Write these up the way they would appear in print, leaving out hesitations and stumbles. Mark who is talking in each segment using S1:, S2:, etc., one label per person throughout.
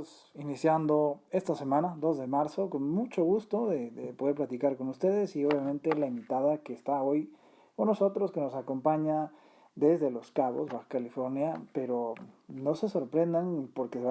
S1: estamos iniciando esta semana, 2 de marzo, con mucho gusto de poder platicar con ustedes y obviamente la invitada que está hoy con nosotros, que nos acompaña desde Los Cabos, Baja California, pero no se sorprendan porque se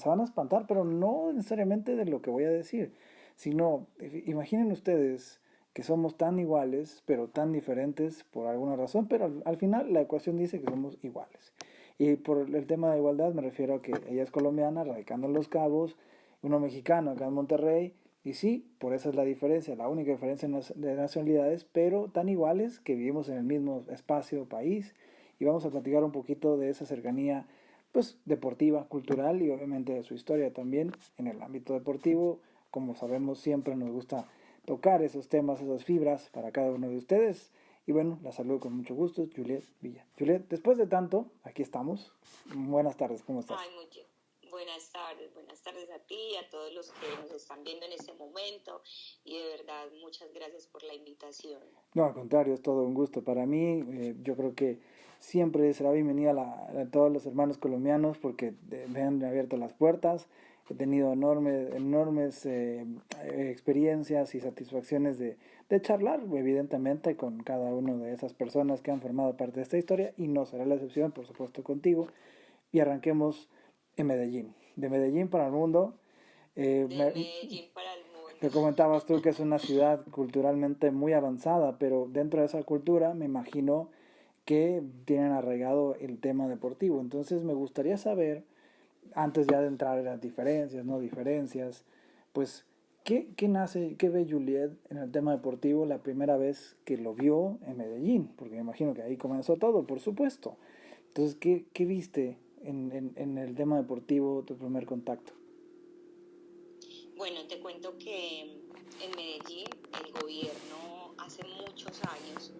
S1: van a espantar, pero no necesariamente de lo que voy a decir, sino imaginen ustedes que somos tan iguales, pero tan diferentes por alguna razón, pero al final la ecuación dice que somos iguales. Y por el tema de igualdad me refiero a que ella es colombiana, radicando en Los Cabos, uno mexicano acá en Monterrey, y sí, por eso es la diferencia, la única diferencia de nacionalidades, pero tan iguales que vivimos en el mismo espacio, país, y vamos a platicar un poquito de esa cercanía, pues, deportiva, cultural y obviamente de su historia también en el ámbito deportivo. Como sabemos, siempre nos gusta tocar esos temas, esas fibras para cada uno de ustedes. Y bueno, la saludo con mucho gusto, Juliet Villa. Juliet, después de tanto, aquí estamos. Buenas tardes, ¿cómo estás?
S2: Ay, buenas tardes a ti y a todos los que nos están viendo en este momento y de verdad muchas gracias por la invitación.
S1: No, al contrario, es todo un gusto para mí. Yo creo que siempre será bienvenida a todos los hermanos colombianos porque me han abierto las puertas. He tenido enormes experiencias y satisfacciones de charlar, evidentemente, con cada una de esas personas que han formado parte de esta historia y no será la excepción, por supuesto, contigo. Y arranquemos en Medellín. De Medellín para el mundo. Eh,
S2: De
S1: me,
S2: Medellín para el
S1: Te
S2: mundo.
S1: comentabas tú que es una ciudad culturalmente muy avanzada, pero dentro de esa cultura me imagino que tienen arraigado el tema deportivo. Entonces me gustaría saber, antes ya de entrar en las diferencias, no diferencias, pues, qué ve Juliet en el tema deportivo la primera vez que lo vio en Medellín? Porque me imagino que ahí comenzó todo, por supuesto. Entonces, ¿qué viste en el tema deportivo, tu primer contacto?
S2: Bueno, te cuento que en Medellín el gobierno hace muchos años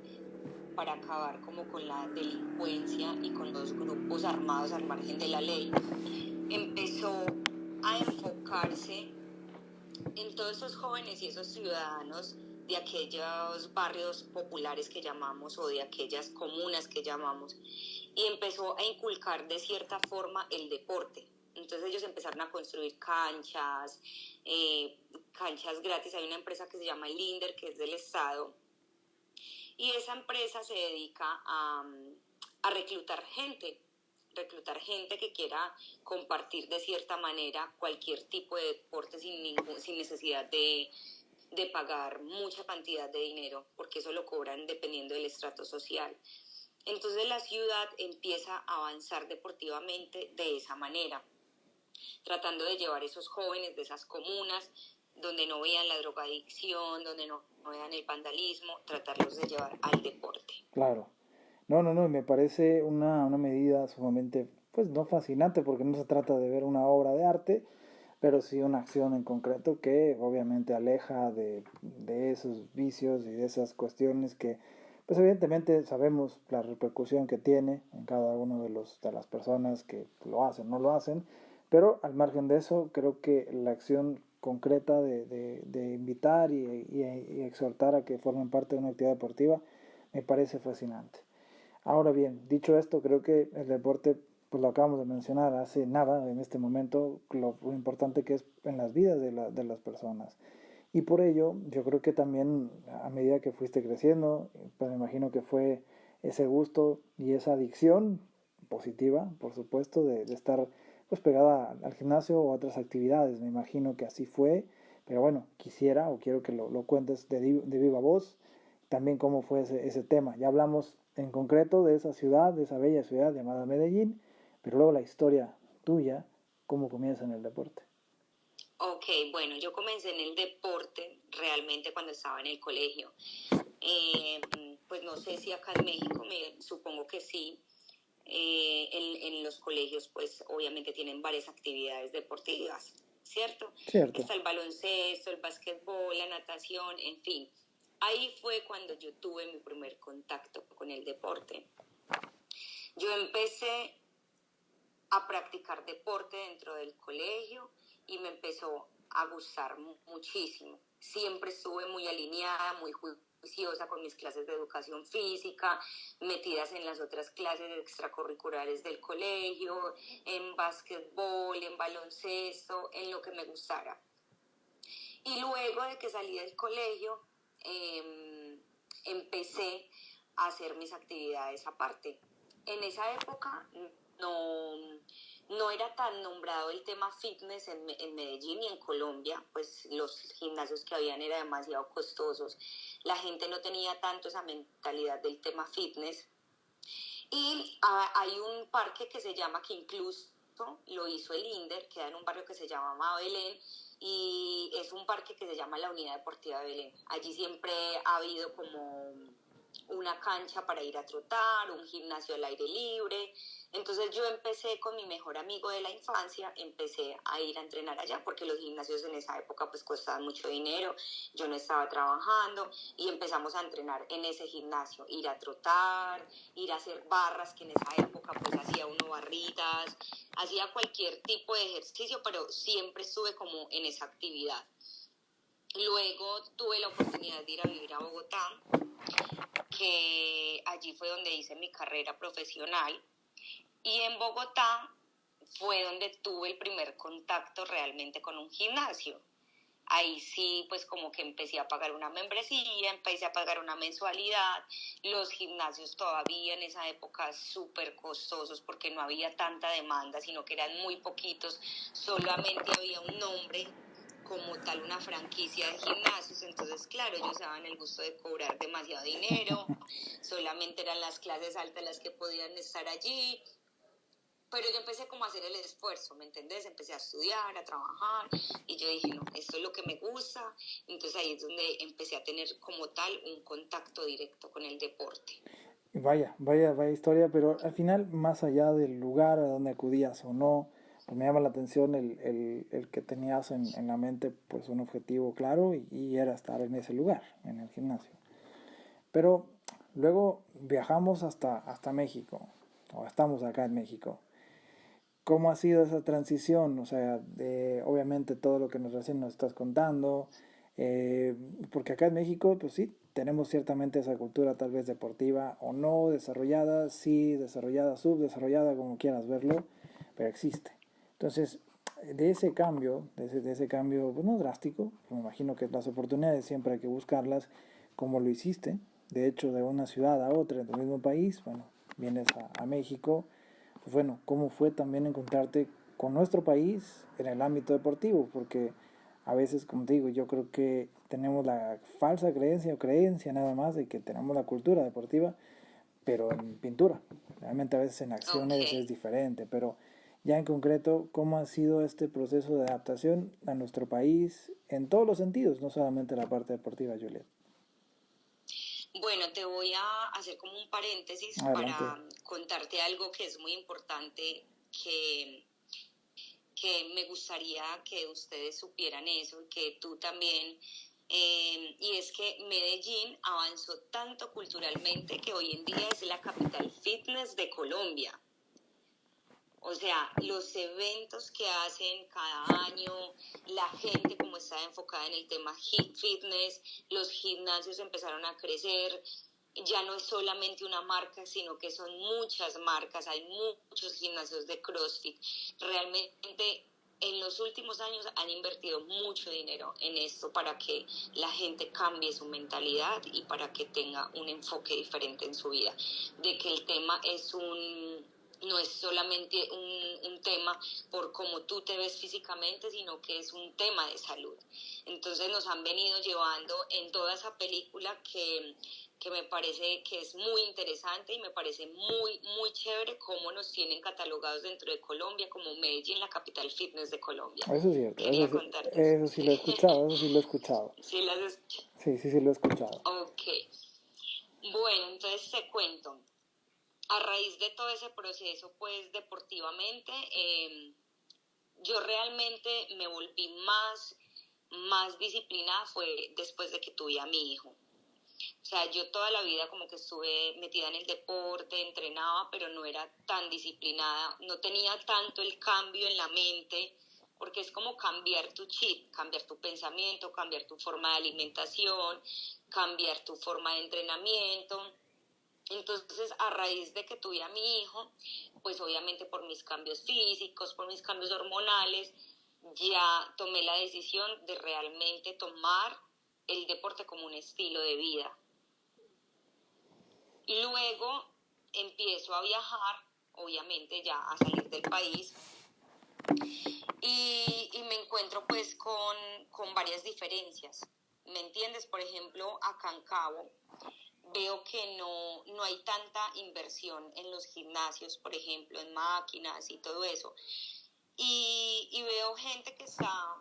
S2: para acabar como con la delincuencia y con los grupos armados al margen de la ley, empezó a enfocarse en todos esos jóvenes y esos ciudadanos de aquellos barrios populares que llamamos o de aquellas comunas que llamamos y empezó a inculcar de cierta forma el deporte. Entonces ellos empezaron a construir canchas gratis. Hay una empresa que se llama Linder, que es del Estado, y esa empresa se dedica a reclutar gente que quiera compartir de cierta manera cualquier tipo de deporte sin necesidad de pagar mucha cantidad de dinero, porque eso lo cobran dependiendo del estrato social. Entonces la ciudad empieza a avanzar deportivamente de esa manera, tratando de llevar esos jóvenes de esas comunas donde no vean la drogadicción, donde no vean el vandalismo, tratarlos de llevar al deporte.
S1: Claro. No, me parece una medida sumamente, pues no fascinante, porque no se trata de ver una obra de arte, pero sí una acción en concreto que obviamente aleja de esos vicios y de esas cuestiones que, pues evidentemente sabemos la repercusión que tiene en cada uno de las personas que lo hacen, no lo hacen, pero al margen de eso, creo que la acción concreta de invitar y exhortar a que formen parte de una actividad deportiva me parece fascinante. Ahora bien, dicho esto, creo que el deporte, pues lo acabamos de mencionar hace nada, en este momento, lo importante que es en las vidas de las personas. Y por ello, yo creo que también a medida que fuiste creciendo, pues me imagino que fue ese gusto y esa adicción positiva, por supuesto, de estar pues pegada al gimnasio o a otras actividades. Me imagino que así fue, pero bueno, quisiera o quiero que lo cuentes de viva voz, también cómo fue ese tema. Ya hablamos en concreto de esa ciudad, de esa bella ciudad llamada Medellín, pero luego la historia tuya, cómo comienza en el deporte.
S2: Ok, bueno, yo comencé en el deporte realmente cuando estaba en el colegio. Eh, pues no sé si acá en México, supongo que sí. En los colegios pues obviamente tienen varias actividades deportivas, ¿cierto?
S1: Cierto.
S2: Está el baloncesto, el básquetbol, la natación, en fin. Ahí fue cuando yo tuve mi primer contacto con el deporte. Yo empecé a practicar deporte dentro del colegio y me empezó a gustar muchísimo. Siempre estuve muy alineada, muy juiciosa juiciosa con mis clases de educación física, metidas en las otras clases extracurriculares del colegio, en básquetbol, en baloncesto, en lo que me gustara. Y luego de que salí del colegio, empecé a hacer mis actividades aparte. En esa época no era tan nombrado el tema fitness en Medellín y en Colombia, pues los gimnasios que habían eran demasiado costosos, la gente no tenía tanto esa mentalidad del tema fitness. Y hay un parque que se llama, que incluso lo hizo el INDER, queda en un barrio que se llama Belén, y es un parque que se llama la Unidad Deportiva de Belén. Allí siempre ha habido como una cancha para ir a trotar, un gimnasio al aire libre. Entonces yo empecé con mi mejor amigo de la infancia, empecé a ir a entrenar allá porque los gimnasios en esa época pues costaban mucho dinero, yo no estaba trabajando y empezamos a entrenar en ese gimnasio, ir a trotar, ir a hacer barras, que en esa época pues hacía uno barritas, hacía cualquier tipo de ejercicio, pero siempre estuve como en esa actividad. Luego tuve la oportunidad de ir a vivir a Bogotá, que allí fue donde hice mi carrera profesional, y en Bogotá fue donde tuve el primer contacto realmente con un gimnasio. Ahí sí, pues como que empecé a pagar una membresía, empecé a pagar una mensualidad. Los gimnasios todavía en esa época súper costosos porque no había tanta demanda, sino que eran muy poquitos, solamente había un nombre como tal, una franquicia de gimnasios. Entonces claro, ellos se daban el gusto de cobrar demasiado dinero, solamente eran las clases altas las que podían estar allí. Pero yo empecé como a hacer el esfuerzo, ¿me entendés? Empecé a estudiar, a trabajar, y yo dije, no, esto es lo que me gusta. Entonces ahí es donde empecé a tener como tal un contacto directo con el deporte.
S1: Vaya historia, pero al final, más allá del lugar a donde acudías o no, pues me llama la atención el que tenías en la mente pues un objetivo claro y era estar en ese lugar, en el gimnasio. Pero luego viajamos hasta México, o estamos acá en México. ¿Cómo ha sido esa transición? O sea, obviamente todo lo que recién nos estás contando, porque acá en México, pues sí, tenemos ciertamente esa cultura tal vez deportiva o no desarrollada, sí, desarrollada, subdesarrollada, como quieras verlo, pero existe. Entonces, de ese cambio, pues no drástico, me imagino que las oportunidades siempre hay que buscarlas, como lo hiciste, de hecho, de una ciudad a otra, del mismo país, bueno, vienes a México. Pues bueno, ¿cómo fue también encontrarte con nuestro país en el ámbito deportivo? Porque a veces, como te digo, yo creo que tenemos la falsa creencia o creencia nada más de que tenemos la cultura deportiva, pero en pintura. Realmente a veces en acciones es diferente, pero ya en concreto, ¿cómo ha sido este proceso de adaptación a nuestro país en todos los sentidos, no solamente la parte deportiva, Juliet?
S2: Bueno, te voy a hacer como un paréntesis
S1: Adelante.
S2: para contarte algo que es muy importante, que, que me gustaría que ustedes supieran eso, que tú también. Y es que Medellín avanzó tanto culturalmente que hoy en día es la capital fitness de Colombia. O sea, los eventos que hacen cada año, la gente como está enfocada en el tema fitness, los gimnasios empezaron a crecer, ya no es solamente una marca, sino que son muchas marcas, hay muchos gimnasios de CrossFit. Realmente en los últimos años han invertido mucho dinero en esto para que la gente cambie su mentalidad y para que tenga un enfoque diferente en su vida, de que el tema no es solamente un tema por cómo tú te ves físicamente, sino que es un tema de salud. Entonces nos han venido llevando en toda esa película que me parece que es muy interesante y me parece muy, muy chévere cómo nos tienen catalogados dentro de Colombia como Medellín, la capital fitness de Colombia.
S1: Eso es cierto,
S2: Quería contarte eso.
S1: eso sí lo he escuchado, eso sí lo he escuchado.
S2: ¿Sí las escuchas?
S1: Sí lo he escuchado.
S2: Ok. Bueno, entonces te cuento. A raíz de todo ese proceso, pues deportivamente, yo realmente me volví más disciplinada fue después de que tuve a mi hijo. O sea, yo toda la vida como que estuve metida en el deporte, entrenaba, pero no era tan disciplinada, no tenía tanto el cambio en la mente, porque es como cambiar tu chip, cambiar tu pensamiento, cambiar tu forma de alimentación, cambiar tu forma de entrenamiento. Entonces, a raíz de que tuve a mi hijo, pues obviamente por mis cambios físicos, por mis cambios hormonales, ya tomé la decisión de realmente tomar el deporte como un estilo de vida. Y luego empiezo a viajar, obviamente ya a salir del país, y me encuentro pues con varias diferencias. ¿Me entiendes? Por ejemplo, acá en Cabo veo que no hay tanta inversión en los gimnasios, por ejemplo, en máquinas y todo eso. Y veo gente que está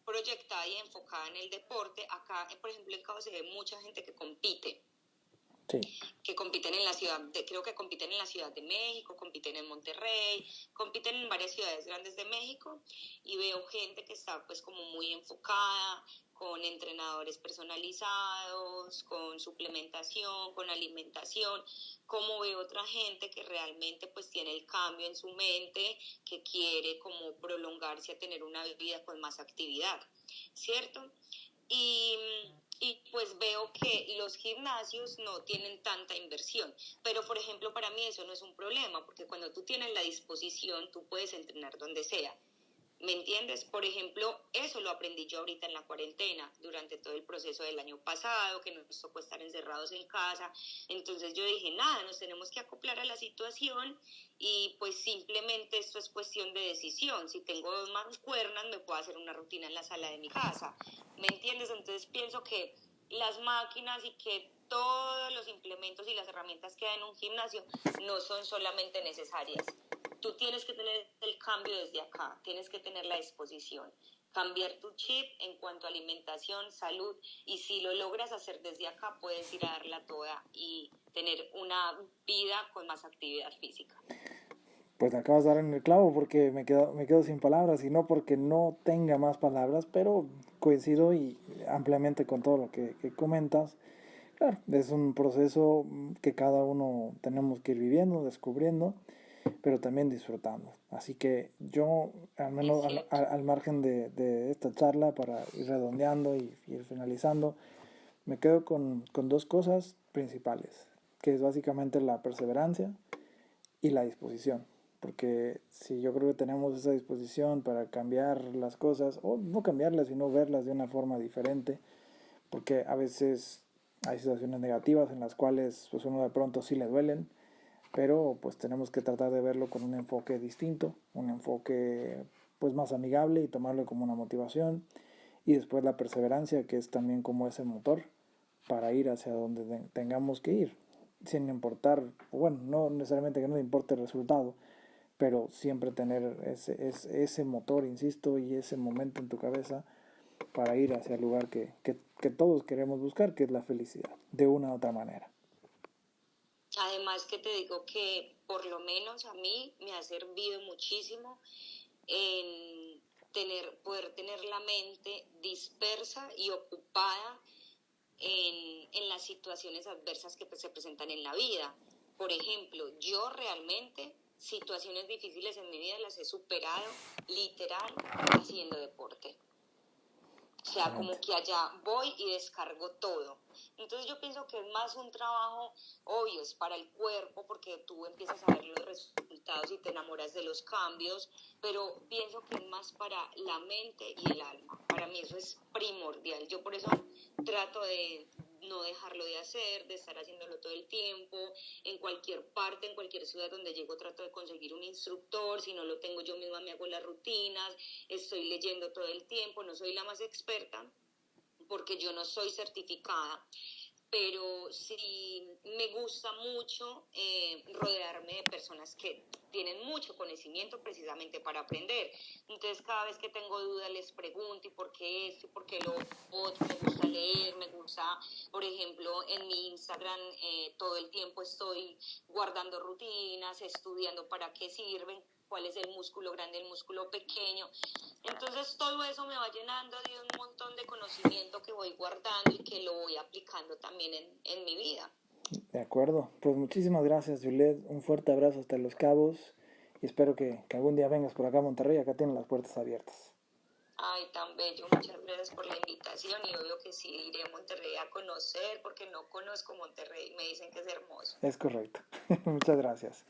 S2: proyectada y enfocada en el deporte. Acá, por ejemplo, en Cabo se ve mucha gente que compite.
S1: Sí.
S2: Que compiten en la ciudad, creo que compiten en la Ciudad de México, compiten en Monterrey, compiten en varias ciudades grandes de México, y veo gente que está pues como muy enfocada, con entrenadores personalizados, con suplementación, con alimentación, como veo otra gente que realmente pues tiene el cambio en su mente, que quiere como prolongarse a tener una vida con más actividad, ¿cierto? Y, y pues veo que los gimnasios no tienen tanta inversión, pero por ejemplo para mí eso no es un problema, porque cuando tú tienes la disposición tú puedes entrenar donde sea. ¿Me entiendes? Por ejemplo, eso lo aprendí yo ahorita en la cuarentena, durante todo el proceso del año pasado, que nos tocó estar encerrados en casa. Entonces yo dije, nada, nos tenemos que acoplar a la situación, y pues simplemente esto es cuestión de decisión. Si tengo 2 mancuernas, me puedo hacer una rutina en la sala de mi casa. ¿Me entiendes? Entonces pienso que las máquinas y que todos los implementos y las herramientas que hay en un gimnasio no son solamente necesarias. Tú tienes que tener el cambio desde acá, tienes que tener la disposición, cambiar tu chip en cuanto a alimentación, salud, y si lo logras hacer desde acá, puedes ir a darla toda y tener una vida con más actividad física.
S1: Pues acabas de dar en el clavo porque me quedo sin palabras, y no porque no tenga más palabras, pero coincido y ampliamente con todo lo que comentas. Claro, es un proceso que cada uno tenemos que ir viviendo, descubriendo, pero también disfrutando. Así que yo, al menos al margen de esta charla, para ir redondeando y ir finalizando, me quedo con 2 cosas principales, que es básicamente la perseverancia y la disposición. Porque si yo creo que tenemos esa disposición para cambiar las cosas, o no cambiarlas, sino verlas de una forma diferente, porque a veces hay situaciones negativas en las cuales pues uno de pronto sí le duelen, pero pues tenemos que tratar de verlo con un enfoque distinto, un enfoque pues más amigable, y tomarlo como una motivación. Y después la perseverancia, que es también como ese motor para ir hacia donde tengamos que ir, sin importar, bueno, no necesariamente que no importe el resultado, pero siempre tener ese motor, insisto, y ese momento en tu cabeza para ir hacia el lugar que todos queremos buscar, que es la felicidad, de una u otra manera.
S2: Además que te digo que por lo menos a mí me ha servido muchísimo en poder tener la mente dispersa y ocupada en las situaciones adversas que se presentan en la vida. Por ejemplo, yo realmente situaciones difíciles en mi vida las he superado literal haciendo deporte. O sea, como que allá voy y descargo todo. Entonces yo pienso que es más un trabajo, obvio, es para el cuerpo, porque tú empiezas a ver los resultados y te enamoras de los cambios, pero pienso que es más para la mente y el alma. Para mí eso es primordial. Yo por eso trato de no dejarlo de hacer, de estar haciéndolo todo el tiempo, en cualquier parte, en cualquier ciudad donde llego trato de conseguir un instructor, si no lo tengo yo misma me hago las rutinas, estoy leyendo todo el tiempo, no soy la más experta porque yo no soy certificada, pero sí me gusta mucho rodearme de personas que tienen mucho conocimiento precisamente para aprender. Entonces cada vez que tengo dudas les pregunto, ¿y por qué esto? ¿Y por qué lo otro? Me gusta leer, me gusta, por ejemplo, en mi Instagram todo el tiempo estoy guardando rutinas, estudiando para qué sirven, cuál es el músculo grande, el músculo pequeño. Entonces todo eso me va llenando de un montón de conocimiento que voy guardando y que lo voy aplicando también en mi vida.
S1: De acuerdo, pues muchísimas gracias, Juliet, un fuerte abrazo hasta Los Cabos, y espero que algún día vengas por acá a Monterrey. Acá tienen las puertas abiertas.
S2: Ay, tan bello, muchas gracias por la invitación y obvio que sí iré a Monterrey a conocer porque no conozco Monterrey, me dicen que es hermoso.
S1: Es correcto. Muchas gracias.